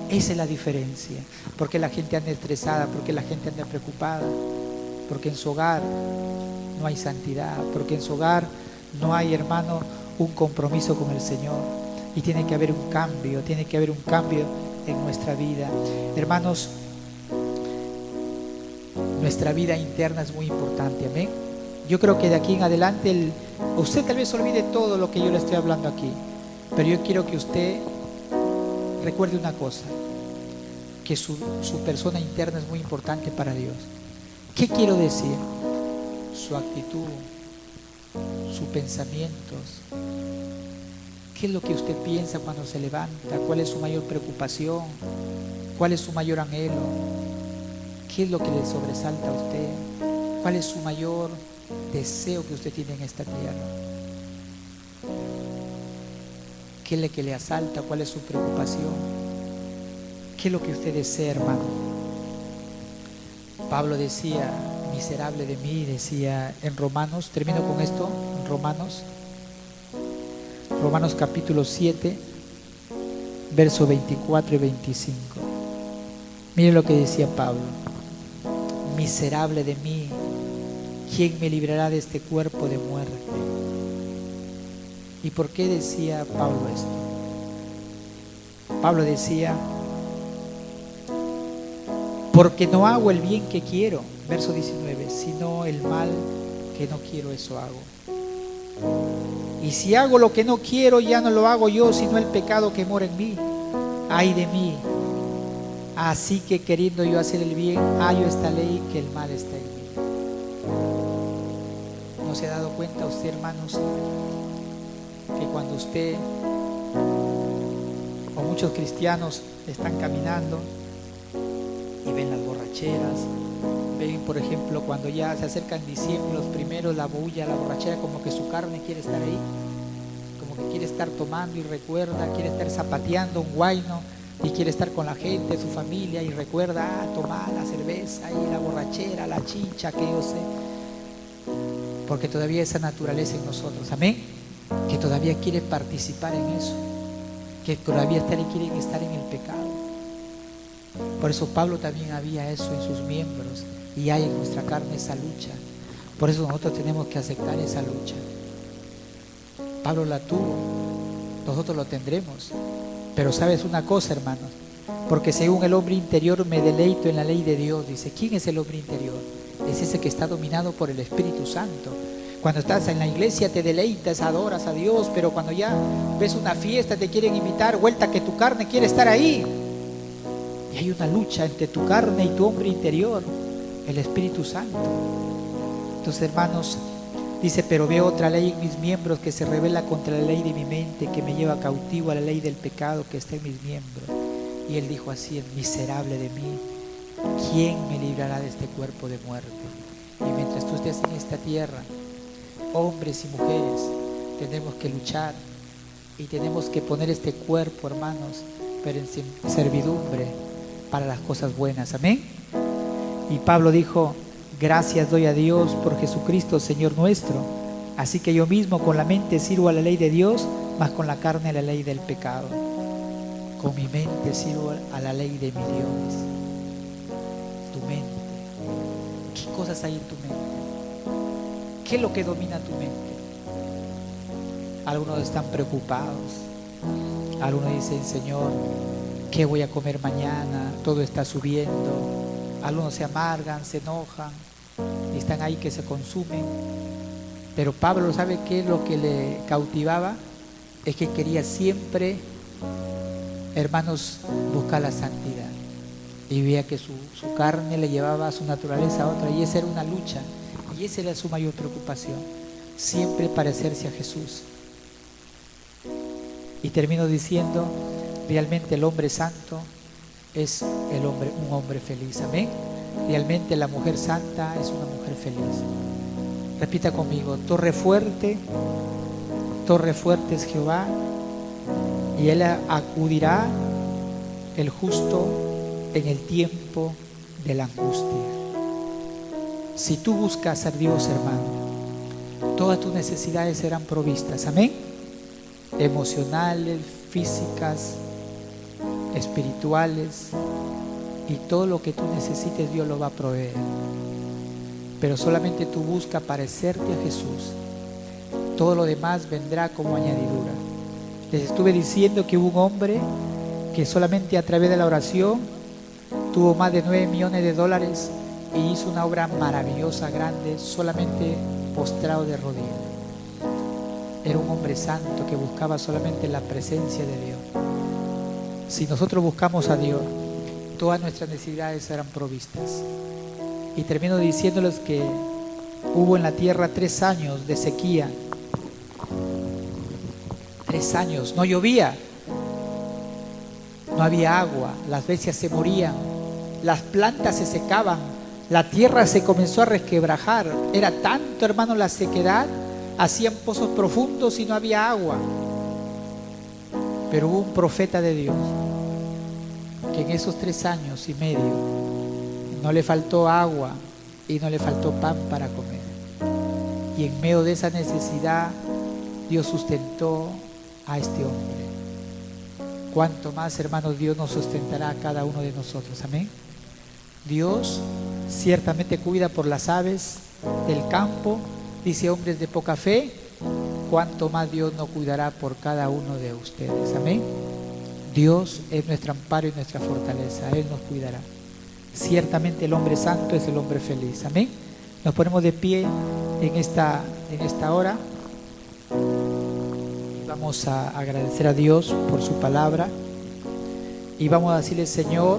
Esa es la diferencia. Porque la gente anda estresada, porque la gente anda preocupada, porque en su hogar no hay santidad, porque en su hogar no hay, hermano, un compromiso con el Señor. Y tiene que haber un cambio, tiene que haber un cambio en nuestra vida. Hermanos, nuestra vida interna es muy importante, amén. Yo creo que de aquí en adelante, usted tal vez olvide todo lo que yo le estoy hablando aquí, pero yo quiero que usted recuerde una cosa, que su persona interna es muy importante para Dios. ¿Qué quiero decir? Su actitud, sus pensamientos. ¿Qué es lo que usted piensa cuando se levanta? ¿Cuál es su mayor preocupación? ¿Cuál es su mayor anhelo? ¿Qué es lo que le sobresalta a usted? ¿Cuál es su mayor deseo que usted tiene en esta tierra? ¿Qué es lo que le asalta? ¿Cuál es su preocupación? ¿Qué es lo que usted desea, hermano? Pablo decía, miserable de mí, decía en Romanos, termino con esto, en Romanos capítulo 7, verso 24 y 25. Miren lo que decía Pablo. Miserable de mí, ¿quién me librará de este cuerpo de muerte? ¿Y por qué decía Pablo esto? Pablo decía, porque no hago el bien que quiero, verso 19, sino el mal que no quiero, eso hago. Y si hago lo que no quiero, ya no lo hago yo, sino el pecado que mora en mí. Ay de mí. Así que queriendo yo hacer el bien, hallo esta ley que el mal está en mí. ¿No se ha dado cuenta usted, hermanos, que cuando usted o muchos cristianos están caminando y ven las borracheras, ven, por ejemplo, cuando ya se acercan diciembre, los primeros, la bulla, la borrachera, como que su carne quiere estar ahí, como que quiere estar tomando y recuerda, quiere estar zapateando un guayno y quiere estar con la gente, su familia, y recuerda, tomar la cerveza y la borrachera, la chicha, que yo sé, porque todavía esa naturaleza en nosotros, amén, que todavía quiere participar en eso, que todavía quieren estar en el pecado. Por eso Pablo también había eso en sus miembros, y hay en nuestra carne esa lucha. Por eso nosotros tenemos que aceptar esa lucha. Pablo la tuvo, nosotros lo tendremos. Pero sabes una cosa, hermanos, porque según el hombre interior me deleito en la ley de Dios. Dice, ¿quién es el hombre interior? es ese que está dominado por el Espíritu Santo. Cuando estás en la iglesia te deleitas, adoras a Dios, pero cuando ya ves una fiesta, te quieren invitar, vuelta que tu carne quiere estar ahí. Y hay una lucha entre tu carne y tu hombre interior, el Espíritu Santo. Entonces, hermanos, dice, pero veo otra ley en mis miembros que se revela contra la ley de mi mente, que me lleva cautivo a la ley del pecado que está en mis miembros. Y él dijo así, miserable de mí, ¿quién me librará de este cuerpo de muerte? Y mientras tú estés en esta tierra, hombres y mujeres, tenemos que luchar y tenemos que poner este cuerpo, hermanos, pero en servidumbre para las cosas buenas. Amén. Y Pablo dijo, gracias doy a Dios por Jesucristo, Señor nuestro. Así que yo mismo con la mente sirvo a la ley de Dios, mas con la carne a la ley del pecado. Con mi mente sirvo a la ley de mi Dios. Tu mente. ¿Qué cosas hay en tu mente? ¿Qué es lo que domina tu mente? Algunos están preocupados. Algunos dicen, Señor, ¿qué voy a comer mañana? Todo está subiendo. Algunos se amargan, se enojan y están ahí que se consumen. Pero Pablo, ¿sabe qué es lo que le cautivaba? Es que quería siempre, hermanos, buscar la santidad. Y veía que su carne le llevaba a su naturaleza a otra. Y esa era una lucha. Y esa era su mayor preocupación. Siempre parecerse a Jesús. Y termino diciendo, realmente el hombre santo es un hombre feliz. Amén. Realmente la mujer santa es una mujer feliz. Repita conmigo, torre fuerte es Jehová, y él acudirá el justo en el tiempo de la angustia. Si tú buscas a Dios, hermano, todas tus necesidades serán provistas. Amén. Emocionales, físicas, espirituales, y todo lo que tú necesites Dios lo va a proveer. Pero solamente tú busca parecerte a Jesús. Todo lo demás vendrá como añadidura. Les estuve diciendo que hubo un hombre que solamente a través de la oración tuvo más de 9 millones de dólares y hizo una obra maravillosa, grande, solamente postrado de rodillas. Era un hombre santo que buscaba solamente la presencia de Dios. Si nosotros buscamos a Dios, todas nuestras necesidades serán provistas. Y termino diciéndoles que hubo en la tierra 3 años de sequía. 3 años, no llovía, no había agua, las bestias se morían, las plantas se secaban, la tierra se comenzó a resquebrajar. Era tanto, hermano, la sequedad, hacían pozos profundos y no había agua. Pero hubo un profeta de Dios que en esos 3 años y medio no le faltó agua y no le faltó pan para comer. Y en medio de esa necesidad, Dios sustentó a este hombre. Cuánto más, hermanos, Dios nos sustentará a cada uno de nosotros. Amén. Dios ciertamente cuida por las aves del campo. Dice, hombres de poca fe, cuánto más Dios nos cuidará por cada uno de ustedes. Amén. Dios es nuestro amparo y nuestra fortaleza. Él nos cuidará. Ciertamente el hombre santo es el hombre feliz. Amén. Nos ponemos de pie en esta hora. Vamos a agradecer a Dios por su palabra. Y vamos a decirle, Señor,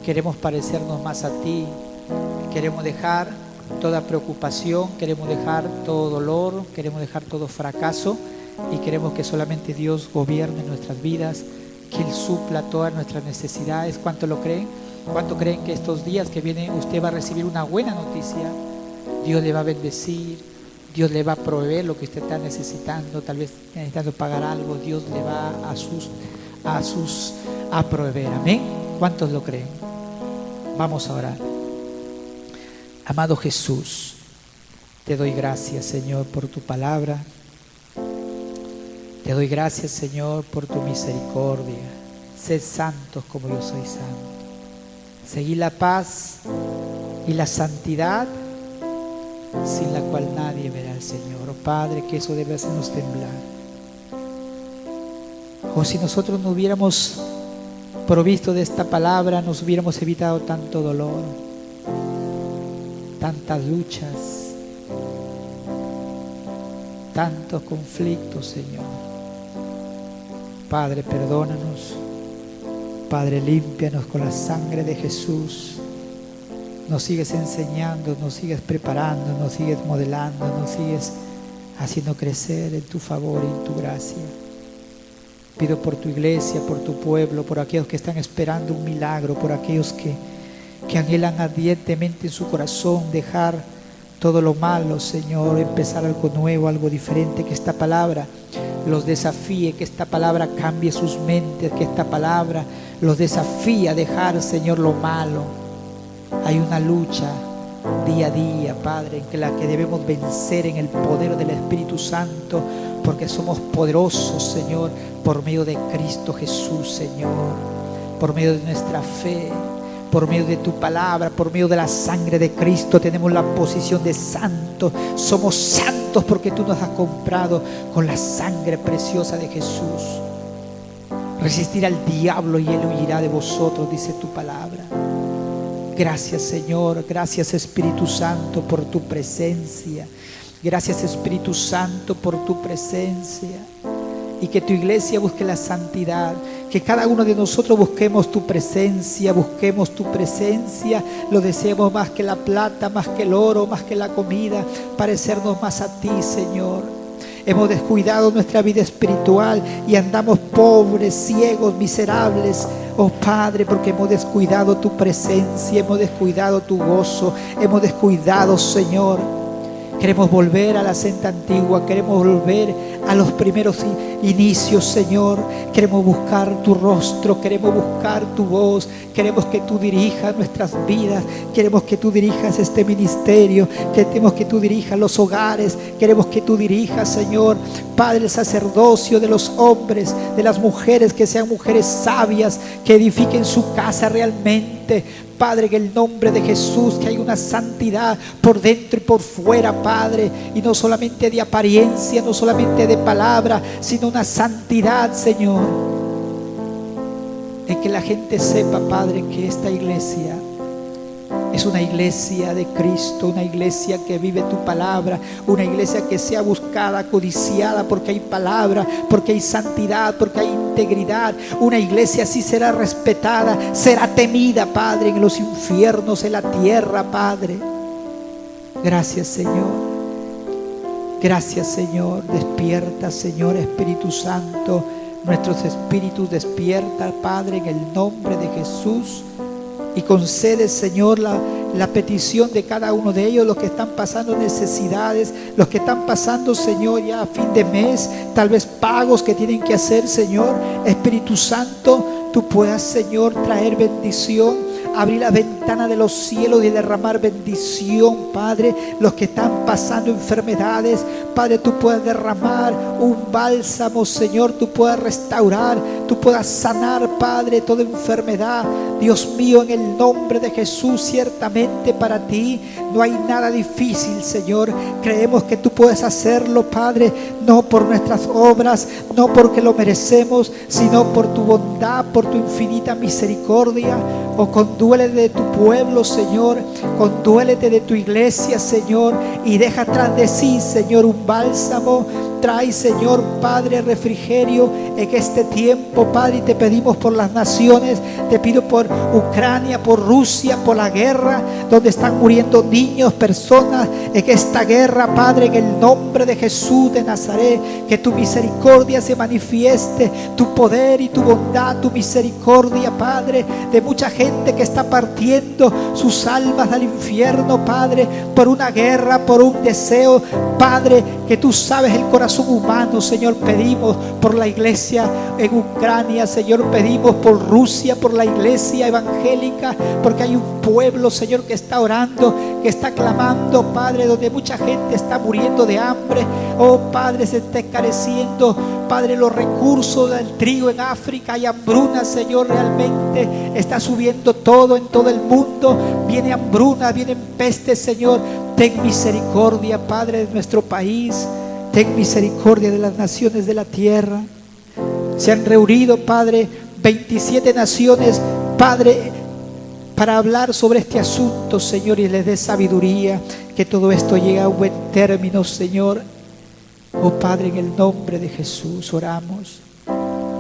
queremos parecernos más a ti. Queremos dejar toda preocupación, queremos dejar todo dolor, queremos dejar todo fracaso. Y queremos que solamente Dios gobierne nuestras vidas, que Él supla todas nuestras necesidades. ¿Cuánto lo creen? ¿Cuánto creen que estos días que vienen usted va a recibir una buena noticia? Dios le va a bendecir, Dios le va a proveer lo que usted está necesitando, tal vez necesitando pagar algo, Dios le va a proveer. Amén. ¿Cuántos lo creen? Vamos a orar. Amado Jesús, te doy gracias, Señor, por tu palabra. Te doy gracias, Señor, por tu misericordia. Sed santos como yo soy santo. Seguí la paz y la santidad, sin la cual nadie verá al Señor. Oh Padre, que eso debe hacernos temblar. O si nosotros no hubiéramos provisto de esta palabra, nos hubiéramos evitado tanto dolor, tantas luchas, tantos conflictos, Señor. Padre, perdónanos. Padre, límpianos con la sangre de Jesús. Nos sigues enseñando, nos sigues preparando, nos sigues modelando, nos sigues haciendo crecer en tu favor y en tu gracia. Pido por tu iglesia, por tu pueblo, por aquellos que están esperando un milagro, por aquellos que anhelan ardientemente en su corazón dejar todo lo malo, Señor, empezar algo nuevo, algo diferente, que esta palabra los desafíe, que esta palabra cambie sus mentes, que esta palabra los desafíe a dejar, Señor, lo malo. Hay una lucha día a día, Padre, en la que debemos vencer en el poder del Espíritu Santo, porque somos poderosos, Señor, por medio de Cristo Jesús, Señor, por medio de nuestra fe, por medio de tu palabra, por medio de la sangre de Cristo. Tenemos la posición de santos. Somos santos porque tú nos has comprado con la sangre preciosa de Jesús. Resistir al diablo y él huirá de vosotros, dice tu palabra. Gracias, Señor. Gracias, Espíritu Santo, por tu presencia. Gracias, Espíritu Santo, por tu presencia. Y que tu iglesia busque la santidad. Que cada uno de nosotros busquemos tu presencia, busquemos tu presencia. Lo deseemos más que la plata, más que el oro, más que la comida, parecernos más a ti, Señor. Hemos descuidado nuestra vida espiritual y andamos pobres, ciegos, miserables. Oh Padre, porque hemos descuidado tu presencia, hemos descuidado tu gozo, hemos descuidado, Señor. Queremos volver a la senda antigua, queremos volver a los primeros inicios, Señor. Queremos buscar tu rostro, queremos buscar tu voz, queremos que tú dirijas nuestras vidas, queremos que tú dirijas este ministerio, queremos que tú dirijas los hogares, queremos que tú dirijas, Señor, Padre, el sacerdocio de los hombres, de las mujeres, que sean mujeres sabias, que edifiquen su casa realmente. Padre, en el nombre de Jesús, que hay una santidad por dentro y por fuera, Padre, y no solamente de apariencia, no solamente de palabra, sino una santidad, Señor, en que la gente sepa, Padre, que esta iglesia es una iglesia de Cristo, una iglesia que vive tu palabra, una iglesia que sea buscada, codiciada, porque hay palabra, porque hay santidad, porque hay integridad. Una iglesia así será respetada, será temida, Padre, en los infiernos, en la tierra, Padre. Gracias, Señor. Gracias, Señor. Despierta, Señor, Espíritu Santo. Nuestros espíritus despierta, Padre, en el nombre de Jesús. Y concede, Señor, la petición de cada uno de ellos, los que están pasando necesidades, los que están pasando, Señor, ya a fin de mes, tal vez pagos que tienen que hacer, Señor. Espíritu Santo, tú puedas, Señor, traer bendición, abrir la ventana de los cielos y derramar bendición, Padre. Los que están pasando enfermedades, Padre, tú puedas derramar un bálsamo, Señor, tú puedas restaurar, tú puedas sanar, Padre, toda enfermedad. Dios mío, en el nombre de Jesús, ciertamente para ti no hay nada difícil, Señor. Creemos que tú puedes hacerlo, Padre, no por nuestras obras, no porque lo merecemos, sino por tu bondad, por tu infinita misericordia. Oh, conduélete de tu pueblo, Señor, conduélete de tu iglesia, Señor, y deja atrás de sí, Señor, un bálsamo. Trae, Señor, Padre, refrigerio en este tiempo, Padre, y te pedimos por las naciones, te pido por Ucrania, por Rusia, por la guerra, donde están muriendo niños, personas en esta guerra, Padre, en el nombre de Jesús de Nazaret, que tu misericordia se manifieste, tu poder y tu bondad, tu misericordia, Padre, de mucha gente que está partiendo sus almas al infierno, Padre, por una guerra, por un deseo, Padre, que tú sabes el corazón humano, Señor. Pedimos por la iglesia en Ucrania, Señor, pedimos por Rusia, por la iglesia evangélica, porque hay un pueblo, Señor, que está orando, que está clamando, Padre, donde mucha gente está muriendo de hambre. Oh, Padre, se está encareciendo, Padre, los recursos del trigo en África. Hay hambruna, Señor, realmente está subiendo todo en todo el mundo. Viene hambruna, vienen pestes, Señor. Ten misericordia, Padre, de nuestro país. Ten misericordia de las naciones de la tierra. Se han reunido, Padre, 27 naciones, Padre, para hablar sobre este asunto, Señor, y les dé sabiduría, que todo esto llegue a un buen término, Señor. Oh Padre, en el nombre de Jesús oramos.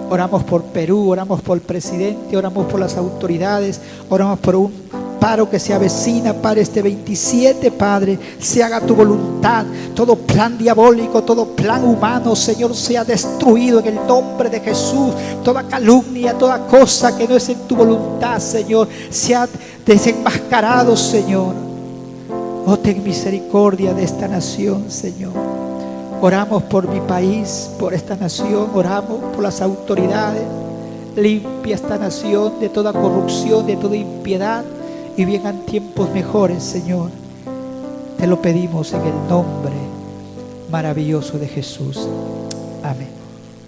Oramos por Perú, oramos por el presidente, oramos por las autoridades, oramos por un paro que se avecina, Padre, este 27, Padre, se haga tu voluntad. Todo plan diabólico, todo plan humano, Señor, sea destruido en el nombre de Jesús. Toda calumnia, toda cosa que no es en tu voluntad, Señor, sea desenmascarado, Señor. Oh, ten misericordia de esta nación, Señor. Oramos por mi país, por esta nación, oramos por las autoridades. Limpia esta nación de toda corrupción, de toda impiedad, y vengan tiempos mejores, Señor. Te lo pedimos en el nombre maravilloso de Jesús. Amén.